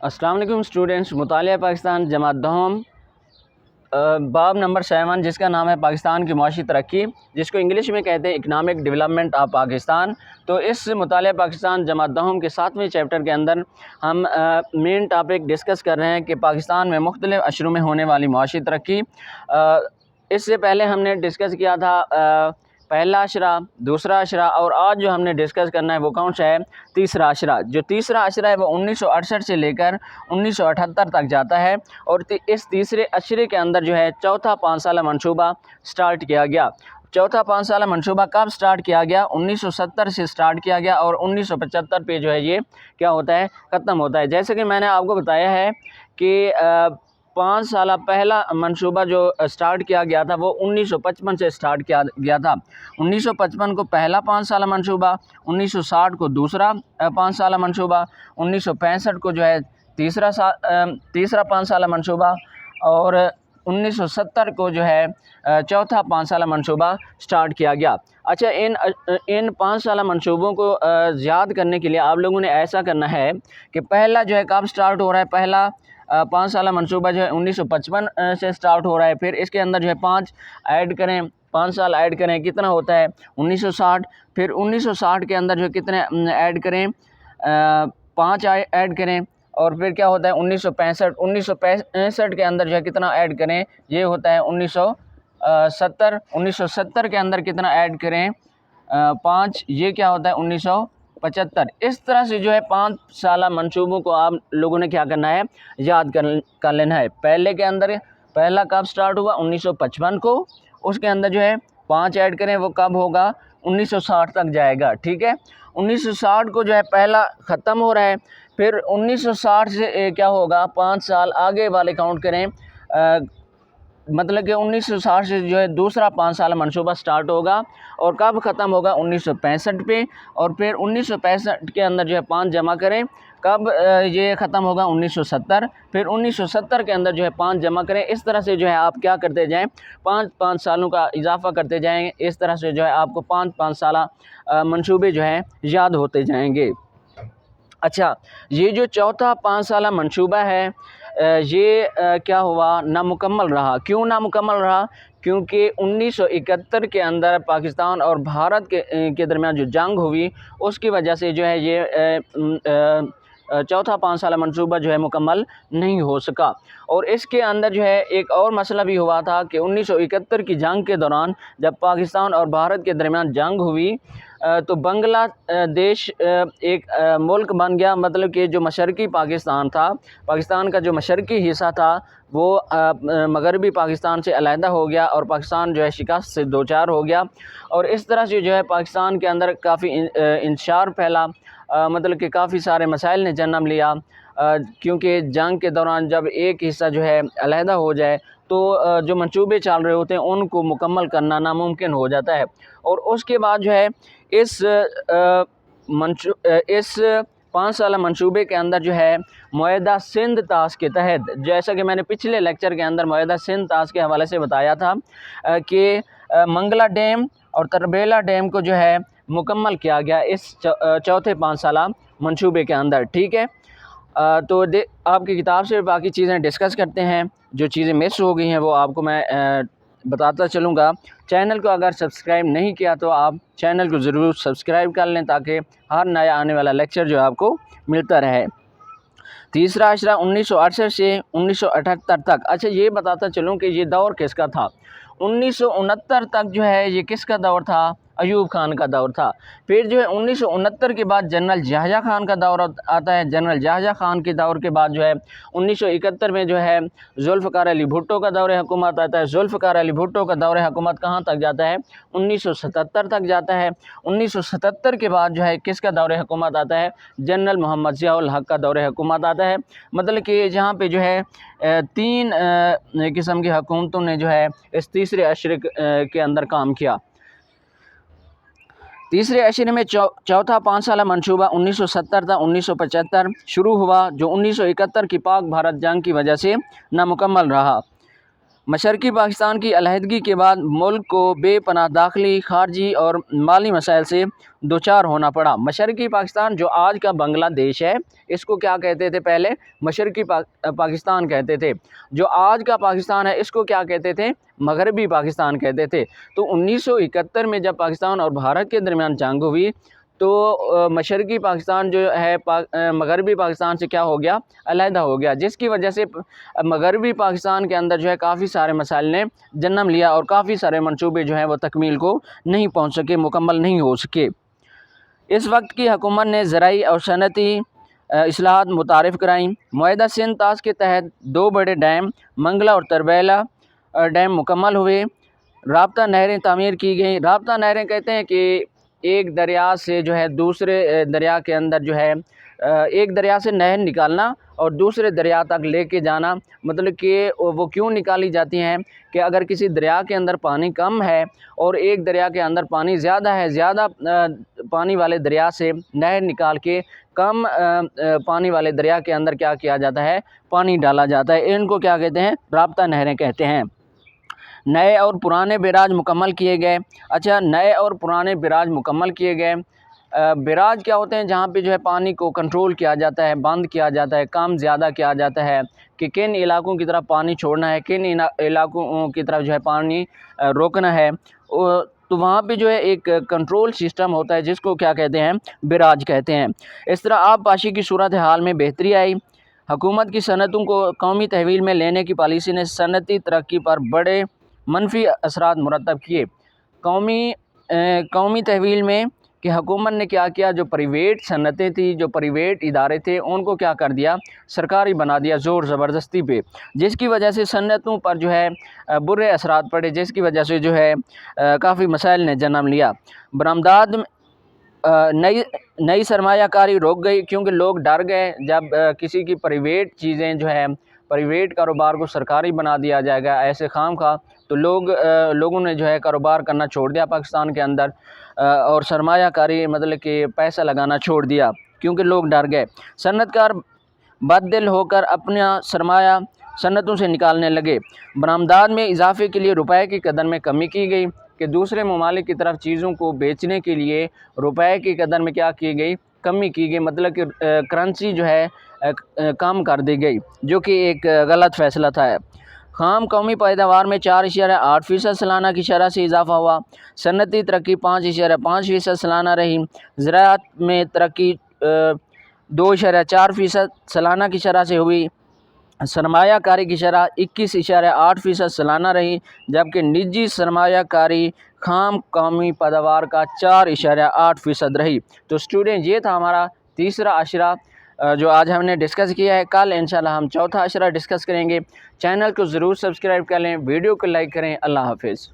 السلام علیکم اسٹوڈنٹس، مطالعہ پاکستان جماعت دہم باب نمبر 7 جس کا نام ہے پاکستان کی معاشی ترقی، جس کو انگلش میں کہتے ہیں اکنامک ڈیولپمنٹ آف پاکستان۔ تو اس مطالعہ پاکستان جماعت دہم کے 7ویں چیپٹر کے اندر ہم مین ٹاپک ڈسکس کر رہے ہیں کہ پاکستان میں مختلف اشروں میں ہونے والی معاشی ترقی۔ اس سے پہلے ہم نے ڈسکس کیا تھا پہلا اشرہ، دوسرا اشرہ، اور آج جو ہم نے ڈسکس کرنا ہے وہ کون سا ہے؟ تیسرا اشرہ۔ جو تیسرا اشرہ ہے وہ 1968 سے لے کر 1978 تک جاتا ہے، اور اس تیسرے اشرے کے اندر جو ہے چوتھا 5 سالہ منصوبہ سٹارٹ کیا گیا۔ چوتھا 5 سالہ منصوبہ کب سٹارٹ کیا گیا؟ 1970 سے سٹارٹ کیا گیا، اور 1975 پہ جو ہے یہ کیا ہوتا ہے؟ ختم ہوتا ہے۔ جیسے کہ میں نے آپ کو بتایا ہے کہ 5 سالہ پہلا منصوبہ جو سٹارٹ کیا گیا تھا وہ 1955 سے سٹارٹ کیا گیا تھا۔ 1955 کو پہلا 5 سالہ منصوبہ، 1960 کو دوسرا 5 سالہ منصوبہ، 1965 کو جو ہے تیسرا 5 سالہ منصوبہ، اور 1970 کو جو ہے چوتھا 5 سالہ منصوبہ سٹارٹ کیا گیا۔ اچھا، ان 5 سالہ منصوبوں کو یاد کرنے کے لیے آپ لوگوں نے ایسا کرنا ہے کہ پہلا جو ہے کب سٹارٹ ہو رہا ہے؟ پہلا 5 سالہ منصوبہ جو ہے 1955 سے سٹارٹ ہو رہا ہے، پھر اس کے اندر جو ہے 5 ایڈ کریں، 5 سال ایڈ کریں، کتنا ہوتا ہے؟ 1960۔ پھر 1960 کے اندر جو کتنے ایڈ کریں؟ 5 ایڈ کریں، اور پھر کیا ہوتا ہے؟ 1965۔ 1965 کے اندر جو ہے کتنا ایڈ کریں؟ یہ ہوتا ہے 1970۔ 1970 کے اندر کتنا ایڈ کریں؟ 5، یہ کیا ہوتا ہے؟ 1975۔ اس طرح سے جو ہے 5 سالہ منصوبوں کو آپ لوگوں نے کیا کرنا ہے؟ یاد کر لینا ہے۔ پہلے کے اندر پہلا کب سٹارٹ ہوا؟ 1955 کو، اس کے اندر جو ہے 5 ایڈ کریں، وہ کب ہوگا؟ 1960 تک جائے گا، ٹھیک ہے۔ 1960 کو جو ہے پہلا ختم ہو رہا ہے، پھر 1960 سے کیا ہوگا؟ 5 سال آگے والے کاؤنٹ کریں، مطلب کہ 1960 سے جو ہے دوسرا 5 سالہ منصوبہ سٹارٹ ہوگا، اور کب ختم ہوگا؟ 1965 پہ، اور پھر 1965 کے اندر جو ہے 5 جمع کریں، کب یہ ختم ہوگا؟ 1970۔ پھر 1970 کے اندر جو ہے 5 جمع کریں۔ اس طرح سے جو ہے آپ کیا کرتے جائیں؟ 5 سالوں کا اضافہ کرتے جائیں، اس طرح سے جو ہے آپ کو 5 سالہ منصوبے جو ہیں یاد ہوتے جائیں گے۔ اچھا، یہ جو چوتھا 5 سالہ منصوبہ ہے یہ کیا ہوا؟ نامکمل رہا۔ کیوں نامکمل رہا؟ کیونکہ 1971 کے اندر پاکستان اور بھارت کے درمیان جو جنگ ہوئی، اس کی وجہ سے جو ہے یہ چوتھا 5 سالہ منصوبہ جو ہے مکمل نہیں ہو سکا۔ اور اس کے اندر جو ہے ایک اور مسئلہ بھی ہوا تھا کہ 1971 کی جنگ کے دوران جب پاکستان اور بھارت کے درمیان جنگ ہوئی تو بنگلہ دیش ایک ملک بن گیا، مطلب کہ جو مشرقی پاکستان تھا، پاکستان کا جو مشرقی حصہ تھا وہ مغربی پاکستان سے علیحدہ ہو گیا، اور پاکستان جو ہے شکست سے دوچار ہو گیا، اور اس طرح سے جو ہے پاکستان کے اندر کافی انتشار پھیلا، مطلب کہ کافی سارے مسائل نے جنم لیا، کیونکہ جنگ کے دوران جب ایک حصہ جو ہے علیحدہ ہو جائے تو جو منصوبے چل رہے ہوتے ہیں ان کو مکمل کرنا ناممکن ہو جاتا ہے۔ اور اس کے بعد جو ہے اس 5 سالہ منصوبے کے اندر جو ہے معاہدہ سندھ طاس کے تحت، جیسا کہ میں نے پچھلے لیکچر کے اندر معاہدہ سندھ طاس کے حوالے سے بتایا تھا کہ منگلہ ڈیم اور تربیلا ڈیم کو جو ہے مکمل کیا گیا اس چوتھے 5 سالہ منصوبے کے اندر، ٹھیک ہے۔ تو آپ کی کتاب سے باقی چیزیں ڈسکس کرتے ہیں، جو چیزیں مس ہو گئی ہیں وہ آپ کو میں بتاتا چلوں گا۔ چینل کو اگر سبسکرائب نہیں کیا تو آپ چینل کو ضرور سبسکرائب کر لیں تاکہ ہر نیا آنے والا لیکچر جو آپ کو ملتا رہے۔ تیسرا اشرہ 1968 سے 1978 تک۔ اچھا، یہ بتاتا چلوں کہ یہ دور کس کا تھا؟ 1969 تک جو ہے یہ کس کا دور تھا؟ ایوب خان کا دور تھا۔ پھر جو ہے 1969 کے بعد جنرل یحییٰ خان کا دور آتا ہے۔ جنرل یحییٰ خان کے دور کے بعد جو ہے 1971 میں جو ہے ذوالفقار علی بھٹو کا دور حکومت آتا ہے۔ ذوالفقار علی بھٹو کا دور حکومت کہاں تک جاتا ہے؟ 1977 تک جاتا ہے۔ 1977 کے بعد جو ہے کس کا دور حکومت آتا ہے؟ جنرل محمد ضیاء الحق کا دور حکومت آتا ہے۔ مطلب کہ جہاں پہ جو ہے 3 قسم کی حکومتوں نے جو ہے اس تیسرے عشرے کے اندر کام کیا۔ تیسرے عشرے میں چوتھا 5 سالہ منصوبہ 1970 تا 1975 شروع ہوا، جو 1971 کی پاک بھارت جنگ کی وجہ سے نامکمل رہا۔ مشرقی پاکستان کی علیحدگی کے بعد ملک کو بے پناہ داخلی، خارجی اور مالی مسائل سے دوچار ہونا پڑا۔ مشرقی پاکستان جو آج کا بنگلہ دیش ہے، اس کو کیا کہتے تھے؟ پہلے مشرقی پاکستان کہتے تھے۔ جو آج کا پاکستان ہے اس کو کیا کہتے تھے؟ مغربی پاکستان کہتے تھے۔ تو 1971 میں جب پاکستان اور بھارت کے درمیان جنگ ہوئی تو مشرقی پاکستان جو ہے مغربی پاکستان سے کیا ہو گیا؟ علیحدہ ہو گیا، جس کی وجہ سے مغربی پاکستان کے اندر جو ہے کافی سارے مسائل نے جنم لیا اور کافی سارے منصوبے جو ہیں وہ تکمیل کو نہیں پہنچ سکے، مکمل نہیں ہو سکے۔ اس وقت کی حکومت نے زرعی اور صنعتی اصلاحات متعارف کرائیں۔ معاہدہ سندھ طاس کے تحت 2 بڑے ڈیم منگلہ اور تربیلا ڈیم مکمل ہوئے۔ رابطہ نہریں تعمیر کی گئیں۔ رابطہ نہریں کہتے ہیں کہ ایک دریا سے جو ہے دوسرے دریا کے اندر جو ہے ایک دریا سے نہر نکالنا اور دوسرے دریا تک لے کے جانا، مطلب کہ وہ کیوں نکالی جاتی ہیں کہ اگر کسی دریا کے اندر پانی کم ہے اور ایک دریا کے اندر پانی زیادہ ہے، زیادہ پانی والے دریا سے نہر نکال کے کم پانی والے دریا کے اندر کیا کیا جاتا ہے؟ پانی ڈالا جاتا ہے۔ ان کو کیا کہتے ہیں؟ رابطہ نہریں کہتے ہیں۔ نئے اور پرانے بیراج مکمل کیے گئے۔ اچھا، نئے اور پرانے بیراج مکمل کیے گئے۔ بیراج کیا ہوتے ہیں؟ جہاں پہ جو ہے پانی کو کنٹرول کیا جاتا ہے، بند کیا جاتا ہے، کم زیادہ کیا جاتا ہے کہ کن علاقوں کی طرف پانی چھوڑنا ہے، کن علاقوں کی طرف جو ہے پانی روکنا ہے۔ تو وہاں پہ جو ہے ایک کنٹرول سسٹم ہوتا ہے جس کو کیا کہتے ہیں؟ بیراج کہتے ہیں۔ اس طرح آب پاشی کی صورتحال میں بہتری آئی۔ حکومت کی صنعتوں کو قومی تحویل میں لینے کی پالیسی نے صنعتی ترقی پر بڑے منفی اثرات مرتب کیے۔ قومی تحویل میں کہ حکومت نے کیا کیا؟ جو پرائیویٹ صنعتیں تھیں، جو پرائیویٹ ادارے تھے، ان کو کیا کر دیا؟ سرکاری بنا دیا زور زبردستی پہ، جس کی وجہ سے صنعتوں پر جو ہے برے اثرات پڑے، جس کی وجہ سے جو ہے کافی مسائل نے جنم لیا۔ برآمدات نئی سرمایہ کاری رک گئی کیونکہ لوگ ڈر گئے جب کسی کی پرائیویٹ چیزیں جو ہے پرائیویٹ کاروبار کو سرکاری بنا دیا جائے گا ایسے خام خواہ، تو لوگوں نے جو ہے کاروبار کرنا چھوڑ دیا پاکستان کے اندر اور سرمایہ کاری مطلب کہ پیسہ لگانا چھوڑ دیا کیونکہ لوگ ڈر گئے۔ صنعت کار بد دل ہو کر اپنا سرمایہ صنعتوں سے نکالنے لگے۔ برآمدات میں اضافے کے لیے روپے کی قدر میں کمی کی گئی کہ دوسرے ممالک کی طرف چیزوں کو بیچنے کے لیے روپے کی قدر میں کیا کی گئی؟ کمی کی گئی، مطلب کہ کرنسی جو ہے کم کر دی گئی، جو کہ ایک غلط فیصلہ تھا۔ خام قومی پیداوار میں 4.8% سالانہ کی شرح سے اضافہ ہوا۔ صنعتی ترقی 5.5% سالانہ رہی۔ زراعت میں ترقی 2.4% سالانہ کی شرح سے ہوئی۔ سرمایہ کاری کی شرح 21.8% سالانہ رہی، جبکہ نجی سرمایہ کاری خام قومی پیداوار کا 4.8% رہی۔ تو اسٹوڈنٹ، یہ تھا ہمارا تیسرا اشرہ جو آج ہم نے ڈسکس کیا ہے۔ کل انشاءاللہ ہم چوتھا اشرہ ڈسکس کریں گے۔ چینل کو ضرور سبسکرائب کر لیں، ویڈیو کو لائک کریں۔ اللہ حافظ۔